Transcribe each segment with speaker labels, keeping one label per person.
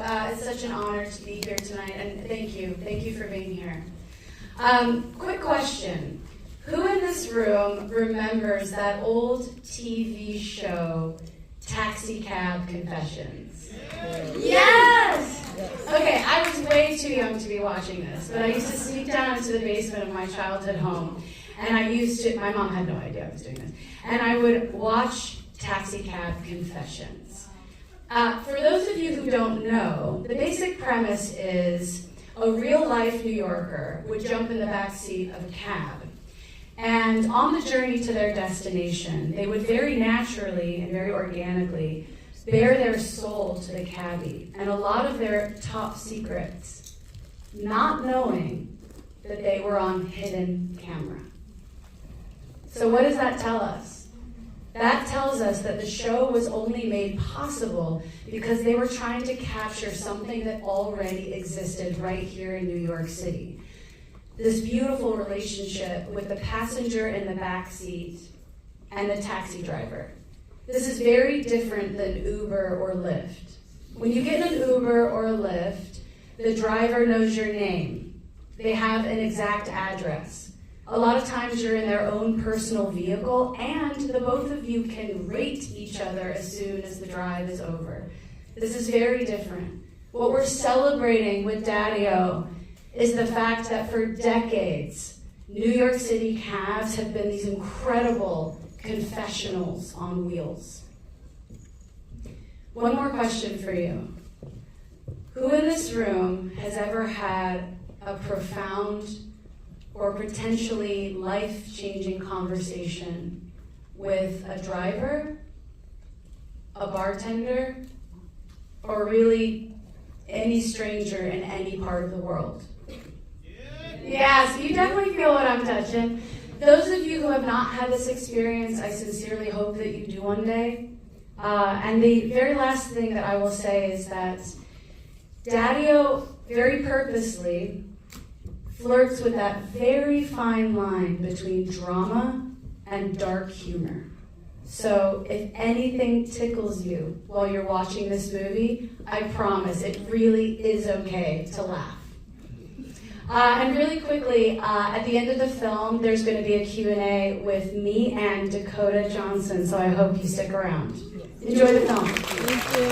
Speaker 1: It's such an honor to be here tonight, and thank you for being here. Quick question. Who in this room remembers that old TV show, Taxi Cab Confessions? Yes! Okay, I was way too young to be watching this, but I used to sneak down into the basement of my childhood home, and my mom had no idea I was doing this, and I would watch Taxi Cab Confessions. For those of you who don't know, the basic premise is a real-life New Yorker would jump in the back seat of a cab, and on the journey to their destination, they would very naturally and very organically bare their soul to the cabbie and a lot of their top secrets, not knowing that they were on hidden camera. So what does that tell us? That tells us that the show was only made possible because they were trying to capture something that already existed right here in New York City. This beautiful relationship with the passenger in the back seat and the taxi driver. This is very different than Uber or Lyft. When you get in an Uber or a Lyft, the driver knows your name. They have an exact address. A lot of times you're in their own personal vehicle, and the both of you can rate each other as soon as the drive is over. This is very different. What we're celebrating with Daddio is the fact that for decades, New York City cabs have been these incredible confessionals on wheels. One more question for you. Who in this room has ever had a profound or potentially life-changing conversation with a driver, a bartender, or really any stranger in any part of the world? Yeah, so you definitely feel what I'm touching. Those of you who have not had this experience, I sincerely hope that you do one day. And the very last thing that I will say is that Daddio very purposely flirts with that very fine line between drama and dark humor. So if anything tickles you while you're watching this movie, I promise it really is okay to laugh. And really quickly, at the end of the film, there's going to be a Q&A with me and Dakota Johnson, so I hope you stick around. Enjoy the film.
Speaker 2: Thank you.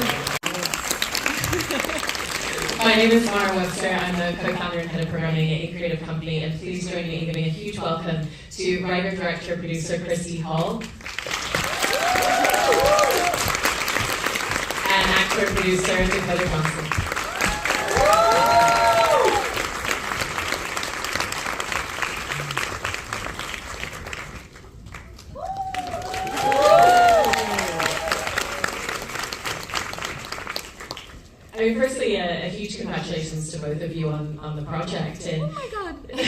Speaker 3: My name is Mara Webster. I'm the co-founder and head of programming at a creative company, and please join me in giving a huge welcome to writer, director, producer Christy Hall, and actor, producer Dakota Johnson. I mean, firstly, a huge congratulations to both of you on the project. And
Speaker 2: oh my God! I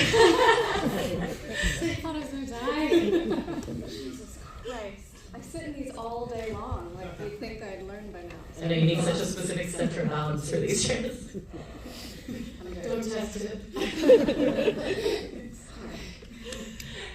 Speaker 2: thought I was going to die. Jesus Christ. I sit in these all day long. Like, you'd think I'd learned by now.
Speaker 3: I know you need such a specific center of balance for these shows. Don't test it.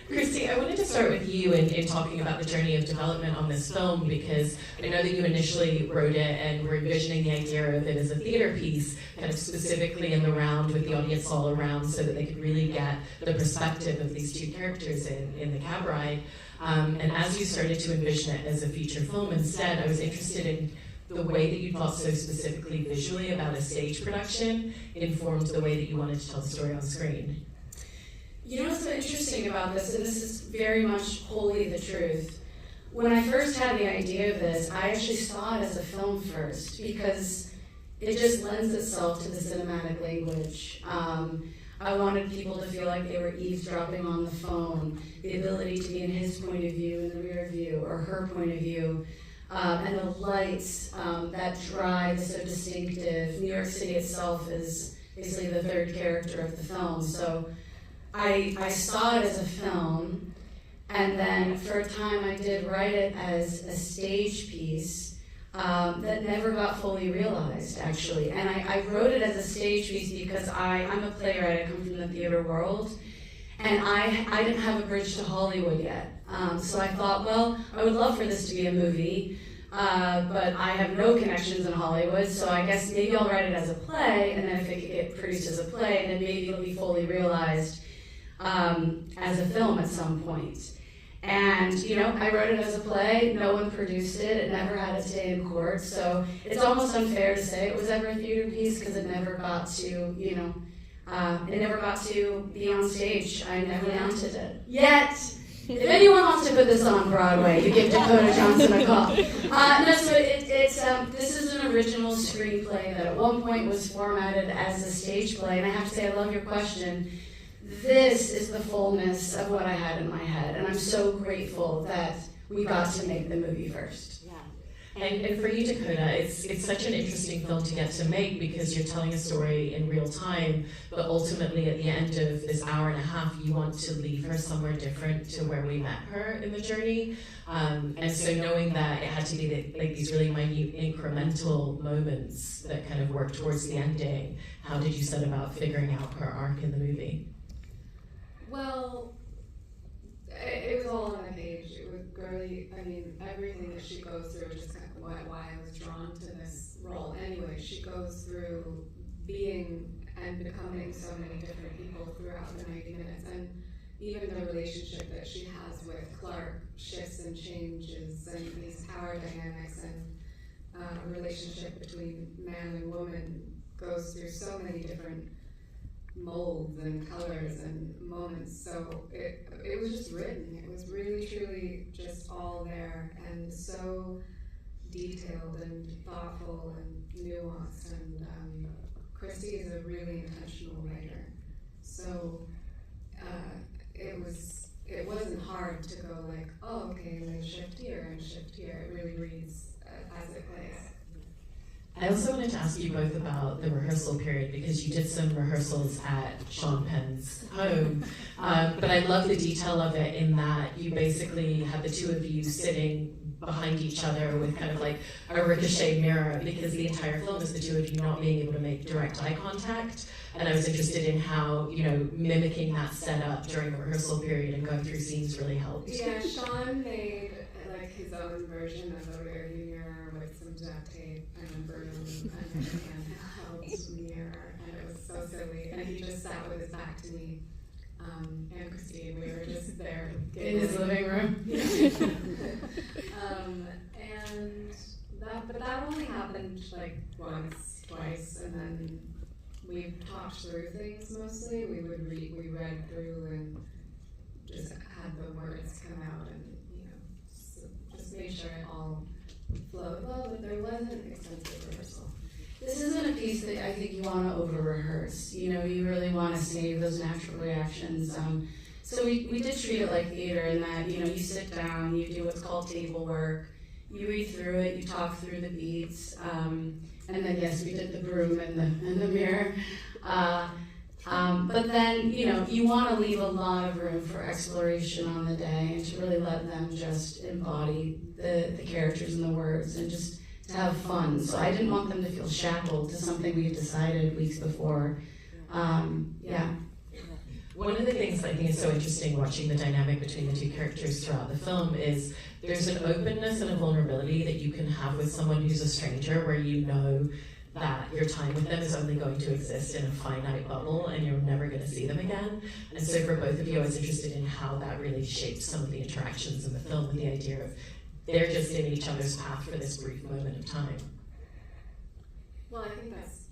Speaker 3: Christy, I wanted to start with you in talking about the journey of development on this film, because I know that you initially wrote it and were envisioning the idea of it as a theater piece, kind of specifically in the round with the audience all around so that they could really get the perspective of these two characters in the cab ride. And as you started to envision it as a feature film instead, I was interested in the way that you thought so specifically visually about a stage production informed the way that you wanted to tell the story on screen.
Speaker 1: You know what's so interesting about this, and this is very much wholly the truth. When I first had the idea of this, I actually saw it as a film first because it just lends itself to the cinematic language. I wanted people to feel like they were eavesdropping on the phone, the ability to be in his point of view in the rear view or her point of view, and the lights that drive is so distinctive. New York City itself is basically the third character of the film. So I saw it as a film, and then for a time I did write it as a stage piece that never got fully realized, actually. And I wrote it as a stage piece because I'm a playwright, I come from the theater world, and I didn't have a bridge to Hollywood yet. So I thought, well, I would love for this to be a movie, but I have no connections in Hollywood, so I guess maybe I'll write it as a play, and then if it could get produced as a play, then maybe it'll be fully realized as a film at some point. And, you know, I wrote it as a play, no one produced it, it never had its day in court, so it's almost unfair to say it was ever a theater piece because it never got to, you know, it never got to be on stage. I never mounted it. Yet! If anyone wants to put this on Broadway, you give Dakota Johnson a call. No, so this is an original screenplay that at one point was formatted as a stage play, and I have to say I love your question. This is the fullness of what I had in my head, and I'm so grateful that we got to make the movie first.
Speaker 3: Yeah. And for you, Dakota, it's such an interesting film to get to make because you're telling a story in real time, but ultimately at the end of this hour and a half, you want to leave her somewhere different to where we met her in the journey. And so knowing that it had to be like these really minute incremental moments that kind of work towards the ending, how did you set about figuring out her arc in the movie?
Speaker 2: Well, it was all on the page. It was girly. I mean, everything that she goes through is just kind of why I was drawn to this role. Anyway, she goes through being and becoming so many different people throughout the 90 minutes, and even the relationship that she has with Clark shifts and changes, and these power dynamics and relationship between man and woman goes through so many different molds and colors and moments. So it was just written. It was really truly just all there, and so detailed and thoughtful and nuanced. And Christy is a really intentional writer. So it wasn't hard to go like, oh, okay, and then shift here and shift here. It really reads as it plays.
Speaker 3: I also wanted to ask you both about the rehearsal period because you did some rehearsals at Sean Penn's home, but I love the detail of it in that you basically had the two of you sitting behind each other with kind of like a ricochet mirror because the entire film is the two of you not being able to make direct eye contact. And I was interested in how, you know, mimicking that setup during the rehearsal period and going through scenes really helped.
Speaker 2: Yeah, Sean made like his own version of a rearview mirror with some duct tape and a broom and a handheld mirror, and it was so silly. And he just sat with his back to me and Christine. We were just there
Speaker 1: In his living room.
Speaker 2: But that only happened like once, twice, and then we talked through things mostly. We read through and just had the words come out, and just made sure it all flowed well, but there wasn't extensive rehearsal.
Speaker 1: This isn't a piece that I think you want to over-rehearse. You know, you really want to save those natural reactions. So we did treat it like theater in that, you know, you sit down, you do what's called table work, you read through it, you talk through the beats, and then yes, we did the broom and the mirror. But then, you know, you want to leave a lot of room for exploration on the day and to really let them just embody the characters and the words and just to have fun. So I didn't want them to feel shackled to something we had decided weeks before. Yeah.
Speaker 3: One of the things I think is so interesting watching the dynamic between the two characters throughout the film is there's an openness and a vulnerability that you can have with someone who's a stranger where you know that your time with them is only going to exist in a finite bubble and you're never going to see them again. And so for both of you, I was interested in how that really shaped some of the interactions in the film and the idea of they're just in each other's path for this brief moment of time.
Speaker 2: Well, I think that's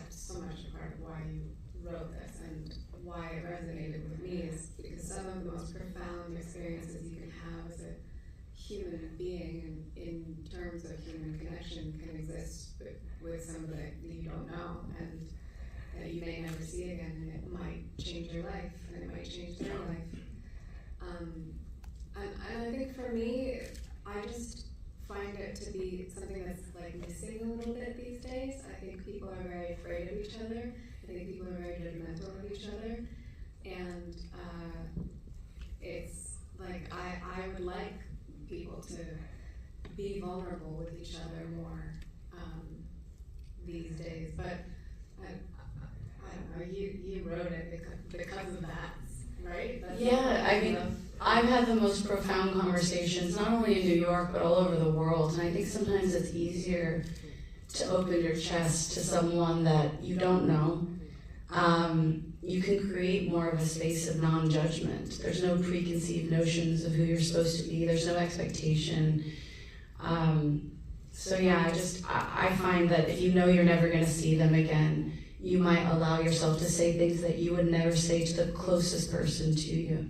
Speaker 2: so much a part of why you wrote this and why it resonated with me is because some of the most profound experiences you can have as a human being in terms of human connection can exist with somebody that you don't know and that you may never see again, and it might change your life and it might change their life. And I think for me, I just find it to be something that's like missing a little bit these days. I think people are very afraid of each other. I think people are very judgmental of each other. And it's like I would like people to be vulnerable with each other more these days. But I don't know, you wrote it because of that, right? That's
Speaker 1: Yeah, I mean, I I've had the most profound conversations, not only in New York, but all over the world. And I think sometimes it's easier to open your chest to someone that you don't know. You can create more of a space of non-judgment. There's no preconceived notions of who you're supposed to be. There's no expectation. So yeah, I find that if you know you're never going to see them again, you might allow yourself to say things that you would never say to the closest person to you.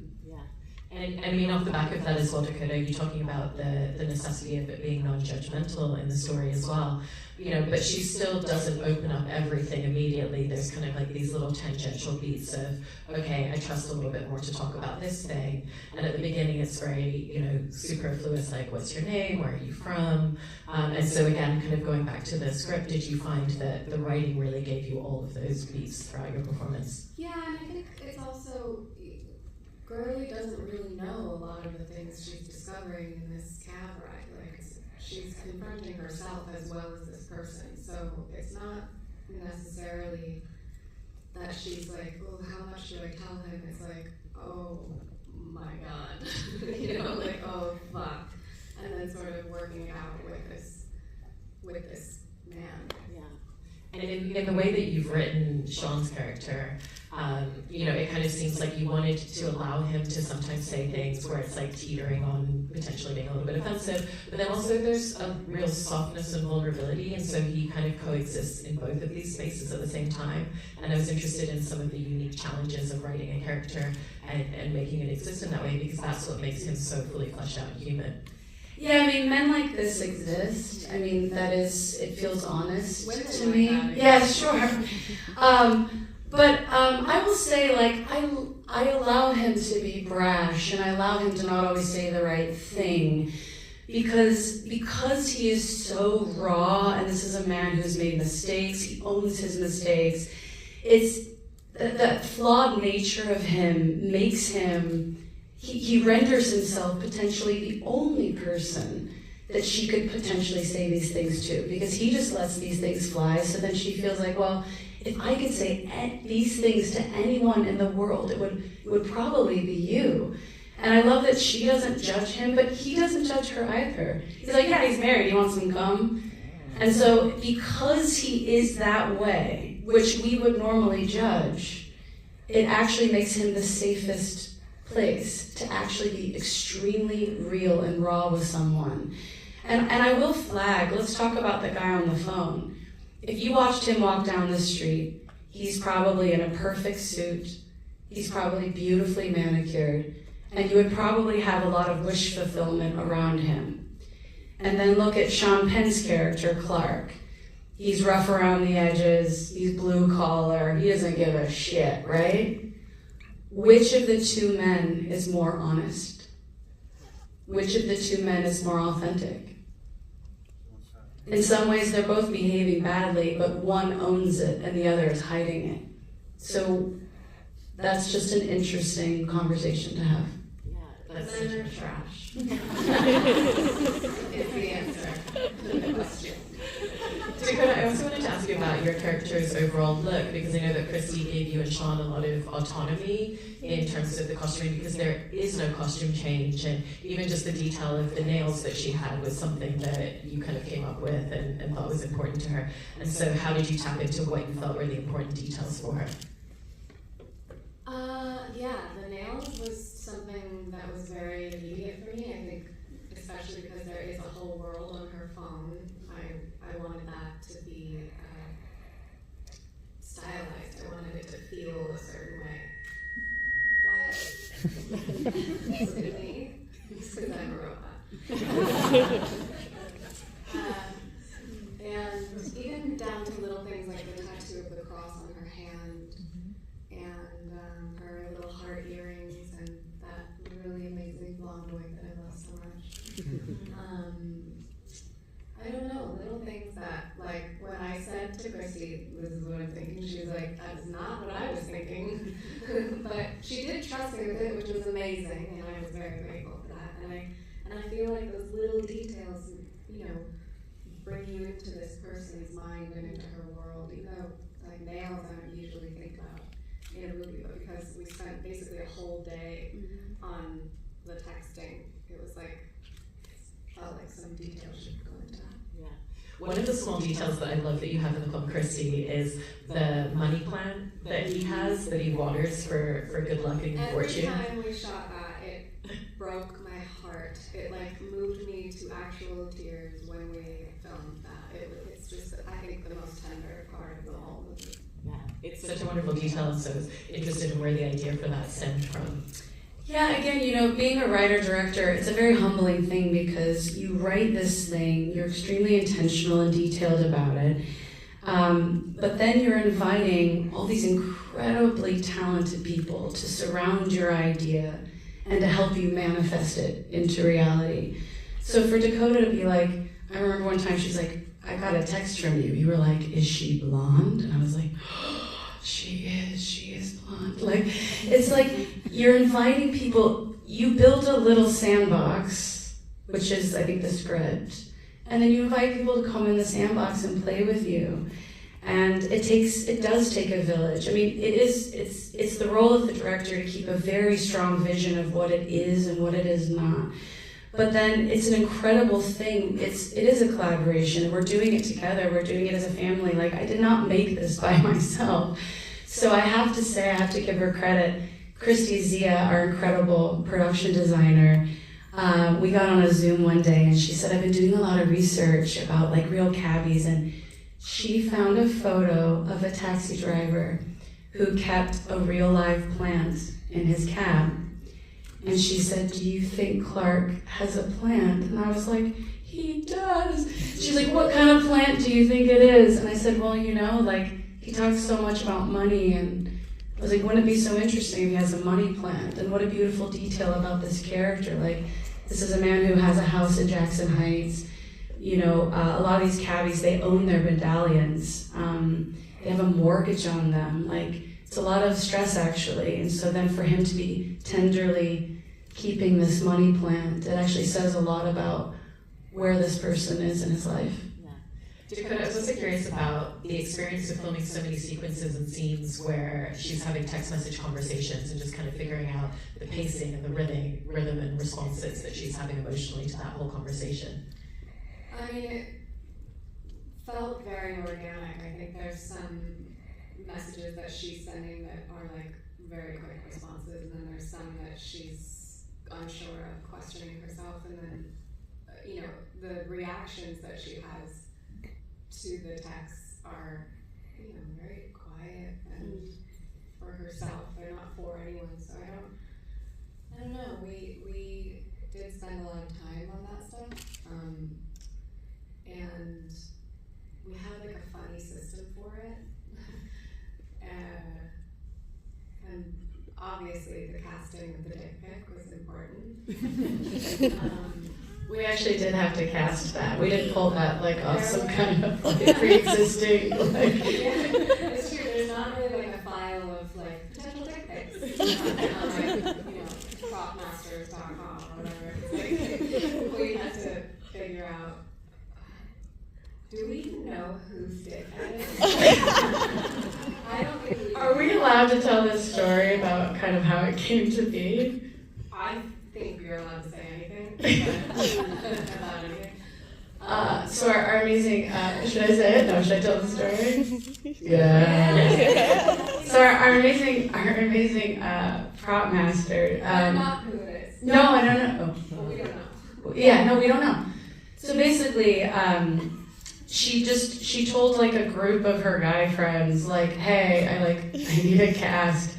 Speaker 3: And I mean, off the back of that as well, Dakota, you're talking about the necessity of it being non-judgmental in the story as well. You know, but she still doesn't open up everything immediately. There's kind of like these little tangential beats of, okay, I trust a little bit more to talk about this thing. And at the beginning, it's very, you know, superfluous, like, what's your name? Where are you from? And so again, kind of going back to the script, did you find that the writing really gave you all of those beats throughout your performance?
Speaker 2: Yeah, and I think it's also, Gurley doesn't really know a lot of the things she's discovering in this cab ride. Like, she's confronting herself as well as this person. So it's not necessarily that she's like, oh, how much do I tell him? It's like, oh my God, you know, like, oh fuck. And then sort of working it out with this man.
Speaker 3: Yeah. And in the way that you've written Sean's character, you know, it kind of seems like you wanted to allow him to sometimes say things where it's like teetering on potentially being a little bit offensive, but then also there's a real softness and vulnerability, and so he kind of coexists in both of these spaces at the same time. And I was interested in some of the unique challenges of writing a character and making it exist in that way, because that's what makes him so fully fleshed out and human.
Speaker 1: Yeah, I mean, men like this exist. I mean, it feels honest
Speaker 2: Women
Speaker 1: to
Speaker 2: like
Speaker 1: me.
Speaker 2: that,
Speaker 1: Yeah, sure. But I will say, like, I allow him to be brash, and I allow him to not always say the right thing, because he is so raw, and this is a man who's made mistakes, he owns his mistakes. It's that flawed nature of him makes him, he renders himself potentially the only person that she could potentially say these things to, because he just lets these things fly. So then she feels like, well, if I could say these things to anyone in the world, it would probably be you. And I love that she doesn't judge him, but he doesn't judge her either. He's like, yeah, he's married, he wants some cum. And so because he is that way, which we would normally judge, it actually makes him the safest place to actually be extremely real and raw with someone. And I will flag, let's talk about the guy on the phone. If you watched him walk down the street, he's probably in a perfect suit, he's probably beautifully manicured, and you would probably have a lot of wish fulfillment around him. And then look at Sean Penn's character, Clark. He's rough around the edges, he's blue collar, he doesn't give a shit, right? Which of the two men is more honest? Which of the two men is more authentic? In some ways, they're both behaving badly, but one owns it and the other is hiding it. So that's just an interesting conversation to have.
Speaker 3: Yeah, that's
Speaker 2: Men are trash. It's the answer to the question.
Speaker 3: Dakota, I also wanted to ask you about your character's overall look, because I know that Christy gave you and Sean a lot of autonomy in terms of the costuming, because there is no costume change, and even just the detail of the nails that she had was something that you kind of came up with and thought was important to her. And so how did you tap into what you felt were the important details for her?
Speaker 2: Yeah, the nails was something that was very immediate for me. I think, especially because there is a whole world on her phone. I wanted that to be stylized. I wanted it to feel a certain way. Why? Look at me. Because I'm a robot. And even down to little things like the tattoo of the cross on her hand, and her little heart earrings, and that really amazing blonde wig that I love so much. I don't know, little things that, like, when I said to Christy, this is what I'm thinking, she was like, that is not what I was thinking. But she did trust me with it, which was amazing, and I was very grateful for that. And I feel like those little details, you know, bring you into this person's mind and into her world, even though, like, nails I don't usually think about in a movie, but because we spent basically a whole day on the texting. It was like, felt like some details should go into that.
Speaker 3: One of the small details that I love that you have in the film, Christy, is the money plant that he has, that he waters for good luck and fortune.
Speaker 2: Every time we shot that, it broke my heart. It like moved me to actual tears when we filmed that. It's just, I think, the most tender part of the whole movie.
Speaker 3: Yeah, it's such a wonderful detail, so I was interested in where the idea for that stemmed from.
Speaker 1: Yeah, again, you know, being a writer-director, it's a very humbling thing because you write this thing, you're extremely intentional and detailed about it, but then you're inviting all these incredibly talented people to surround your idea and to help you manifest it into reality. So for Dakota to be like, I remember one time she's like, I got a text from you. You were like, is she blonde? And I was like, she is blonde. Like, it's like you're inviting people, you build a little sandbox, which is, I think, the script, and then you invite people to come in the sandbox and play with you. And it does take a village. I mean, it's the role of the director to keep a very strong vision of what it is and what it is not. But then it's an incredible thing. It is a collaboration. We're doing it together. We're doing it as a family. Like, I did not make this by myself. So I have to say, I have to give her credit. Christy Zia, our incredible production designer, we got on a Zoom one day and she said, I've been doing a lot of research about like real cabbies, and she found a photo of a taxi driver who kept a real live plant in his cab. And she said, do you think Clark has a plant? And I was like, he does. She's like, what kind of plant do you think it is? And I said, well, you know, like, he talks so much about money, and I was like, wouldn't it be so interesting if he has a money plant? And what a beautiful detail about this character. Like, this is a man who has a house in Jackson Heights. You know, a lot of these cabbies, they own their medallions. They have a mortgage on them. Like, it's a lot of stress, actually. And so then for him to be tenderly keeping this money plant, it actually says a lot about where this person is in his life.
Speaker 3: Dakota, I was also curious about the experience of filming so many sequences and scenes where she's having text message conversations and just kind of figuring out the pacing and the rhythm and responses that she's having emotionally to that whole conversation.
Speaker 2: I mean, it felt very organic. I think there's some messages that she's sending that are like very quick responses, and then there's some that she's unsure of, questioning herself, and then, you know, the reactions that she has to the texts are, you know, very quiet and for herself. They're not for anyone. So I don't know. We did spend a lot of time on that stuff, and we had like a funny system for it, and obviously the casting of the dick pic was important.
Speaker 1: We actually did have to cast that. We didn't pull that like off some kind of like pre-existing like.
Speaker 2: Yeah, it's true. There's not really like a file of like potential dick pics. Propmasters.com or whatever. It's like, we had to figure out, do we even know whose dick that is? I don't think we do.
Speaker 1: Are we allowed to tell this story about kind of how it came to be?
Speaker 2: I think we're allowed to say anything about anything.
Speaker 1: So our amazing, should I say it? No, should I tell the story? Yeah. So our amazing prop master.
Speaker 2: Not who it is.
Speaker 1: No, I don't know.
Speaker 2: Well, we don't know.
Speaker 1: Yeah, no, we don't know. So basically, she told like a group of her guy friends, like, hey, I need to cast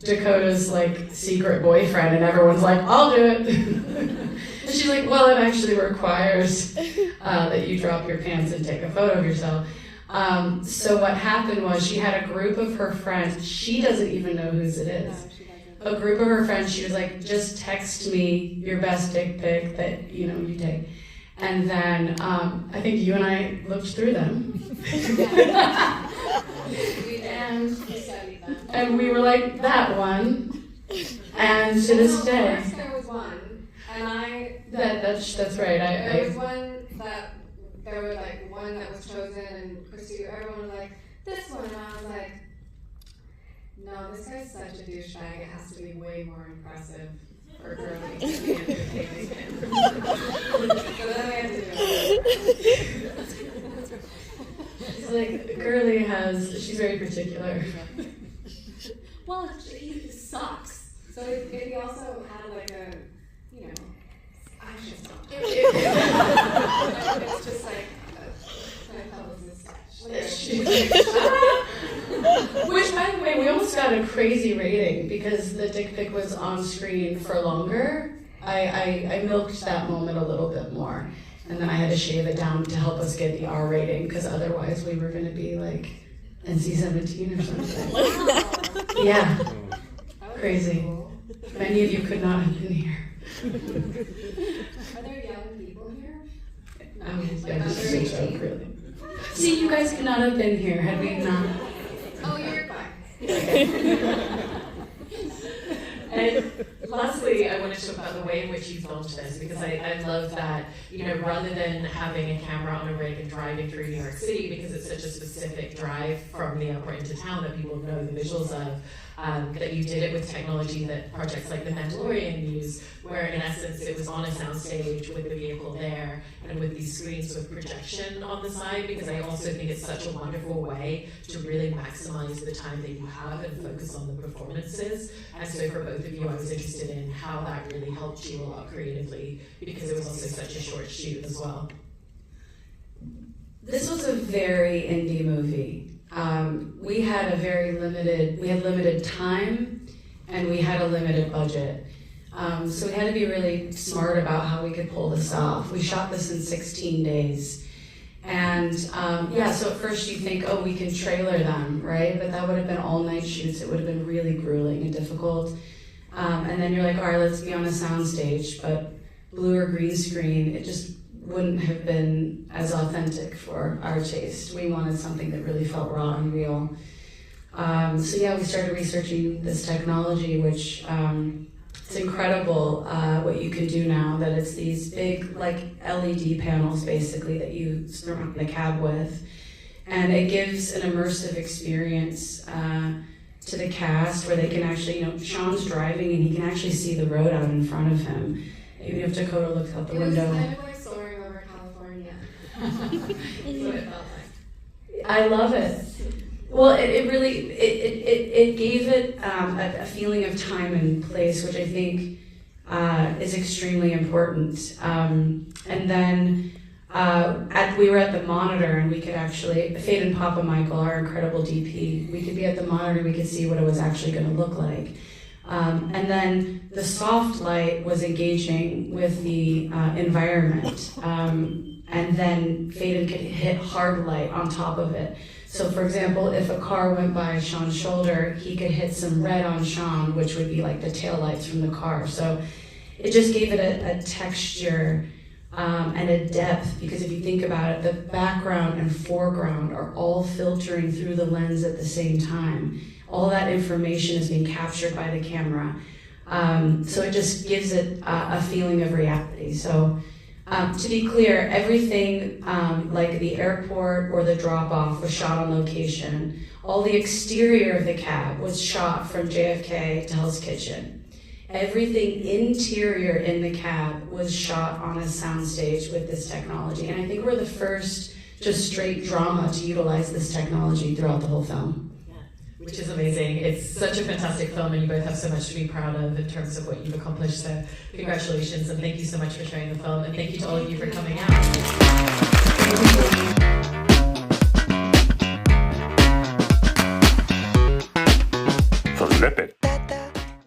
Speaker 1: Dakota's like secret boyfriend, and everyone's like, I'll do it. And she's like, well, it actually requires that you drop your pants and take a photo of yourself. So what happened was she had a group of her friends. She doesn't even know whose it is.
Speaker 2: No, she doesn't.
Speaker 1: A group of her friends, she was like, just text me your best dick pic that, you know, you take. And then I think you and I looked through them. And we were like, that one. And to this day.
Speaker 2: First there was one, and
Speaker 1: that's right.
Speaker 2: There was one that, there was like one that was chosen, and Christy, everyone was like, this one, and I was like, no, this guy's such a douchebag, it has to be way more impressive or girly to be entertaining him. So then I had to do it.
Speaker 1: It's like Girly she's very particular.
Speaker 2: Well, he sucks. So if he also had like a, you know, I should stop. It's just like
Speaker 1: Which, by the way, we almost got a crazy rating because the dick pic was on screen for longer. I milked that moment a little bit more, and then I had to shave it down to help us get the R rating because otherwise we were going to be like NC-17 or something.
Speaker 2: Wow.
Speaker 1: Yeah, crazy. Many of you could not have been here.
Speaker 2: Are there young people here?
Speaker 1: I mean,
Speaker 2: Like
Speaker 1: yeah, this
Speaker 2: under
Speaker 1: is a
Speaker 2: 18?
Speaker 1: joke, really. See, you guys could not have been here had we not.
Speaker 2: Oh, you're fine.
Speaker 3: And lastly, I want to talk about the way in which you filmed this, because I love that, you know, rather than having a camera on a rig and driving through New York City, because it's such a specific drive from the airport into town that people know the visuals of, that you did it with technology that projects like The Mandalorian use, where in essence it was on a soundstage with the vehicle there and with these screens with projection on the side, because I also think it's such a wonderful way to really maximize the time that you have and focus on the performances. And so for both of you, I was interested in how that really helped you a lot creatively, because it was also such a short shoot as well.
Speaker 1: This was a very indie movie. We had limited time, and we had a limited budget. So we had to be really smart about how we could pull this off. We shot this in 16 days. And so at first you think, oh, we can trailer them, right? But that would have been all night shoots. It would have been really grueling and difficult. And then you're like, all right, let's be on a soundstage, but blue or green screen, it just wouldn't have been as authentic for our taste. We wanted something that really felt raw and real. We started researching this technology, which it's incredible what you can do now, that it's these big like LED panels basically that you surround the cab with. And it gives an immersive experience to the cast where they can actually, Sean's driving and he can actually see the road out in front of him. Even if Dakota looks out the window.
Speaker 2: It was kind of like soaring over California. That's what it felt like.
Speaker 1: I love it. Well, it really gave it a feeling of time and place, which I think is extremely important. And then we were at the monitor, and we could actually, Fade and Papa Michael, our incredible DP, we could be at the monitor, we could see what it was actually going to look like. And then the soft light was engaging with the environment. And then Faden could hit hard light on top of it. So for example, if a car went by Sean's shoulder, he could hit some red on Sean, which would be like the taillights from the car. So it just gave it a texture and a depth, because if you think about it, the background and foreground are all filtering through the lens at the same time. All that information is being captured by the camera. So it just gives it a feeling of reality. So to be clear, everything like the airport or the drop-off was shot on location. All the exterior of the cab was shot from JFK to Hell's Kitchen. Everything interior in the cab was shot on a soundstage with this technology. And I think we're the first just straight drama to utilize this technology throughout the whole film.
Speaker 3: Which is amazing. It's such a fantastic film, and you both have so much to be proud of in terms of what you've accomplished. So congratulations, and thank you so much for sharing the film, and thank you to all of you for coming out.